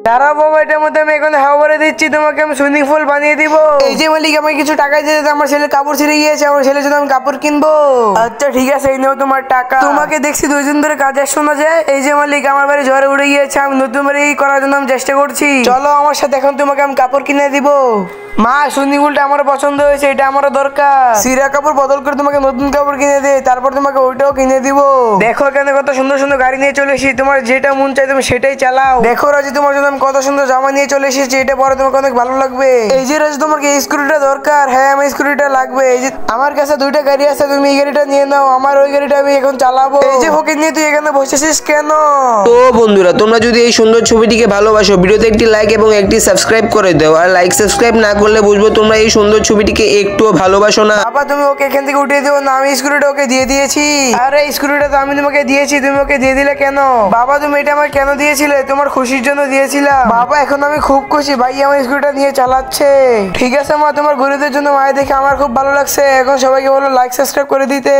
দাঁড়াও বাবা, এটার মধ্যে আমি এখন হাওয়া ভরে দিচ্ছি, তোমাকে আমি সুইমিং পুল বানিয়ে দিব। এই যে মালিক, আমাকে কিছু টাকা দিয়ে দিতে, আমার ছেলের কাপড় ছিঁড়ে গিয়েছে, আমার ছেলের জন্য আমি কাপড় কিনবো। আচ্ছা ঠিক আছে, এই নাও তোমার টাকা। তোমাকে দেখছি 2 দিন ধরে কাজে শোনা যায়। এই যে মালিক, আমার বাড়ি ঝড়ে উড়ে গিয়েছে, আমি নতুন বাড়ি করার জন্য আমি চেষ্টা করছি। চলো আমার সাথে, এখন তোমাকে আমি কাপড় কিনে দিব। মা, সুইমিং পুলটা আমার পছন্দ হয়েছে, এটা আমারও দরকার। সিরা কাপড় বদল করে তোমাকে নতুন কাপড় কিনে দে, তারপর তোমাকে ওইটাও কিনে দিব। দেখো এখানে কত সুন্দর সুন্দর গাড়ি নিয়ে চলে এসেছি, তোমার যেটা মন চাই তুমি সেটাই চালাও। দেখো রাজি, তোমার জন্য আমি কত সুন্দর জামা নিয়ে চলে এসেছি, এটা পরে তোমাকে অনেক ভালো লাগবে। এই যে রাজি, তোমার কি এই স্কুটিটা দরকার? হ্যাঁ, আমার স্কুটিটা লাগবে। এই যে আমার কাছে 2টা গাড়ি আছে, তুমি এই গাড়িটা নিয়ে নাও, আমার ওই গাড়িটা আমি এখন চালাবো। এই যে ফকির নিয়ে তুই এখানে বসেছিস কেন? তো বন্ধুরা, তোমরা যদি এই সুন্দর ছবিটিকে ভালোবাসো, ভিডিওতে একটি লাইক এবং একটি সাবস্ক্রাইব করে দাও। আর লাইক সাবস্ক্রাইব না করলে বুঝবো তোমরা এই সুন্দর ছবিটিকে একটুও ভালোবাসো না। বাবা, তুমি ওকে এখান থেকে উঠিয়ে দিও না, আমি স্কুটিটা ওকে দিয়ে দিয়েছি। আরে স্কুটিটা তো আমি তোমাকে দিয়েছি, তুমি ওকে দিয়ে দিলে কেন? বাবা, তুমি এটা আমার কেন দিয়েছিলে? তোমার খুশির জন্য দিয়েছিলাম। বাবা, এখন আমি খুব খুশি, ভাই আমার স্কুটিটা নিয়ে চালাচ্ছে। ঠিক আছে মা, তোমার গরুদের জন্য মায়ের দেখে আমার খুব ভালো লাগছে। এখন সবাইকে বলো লাইক সাবস্ক্রাইব করে দিতে।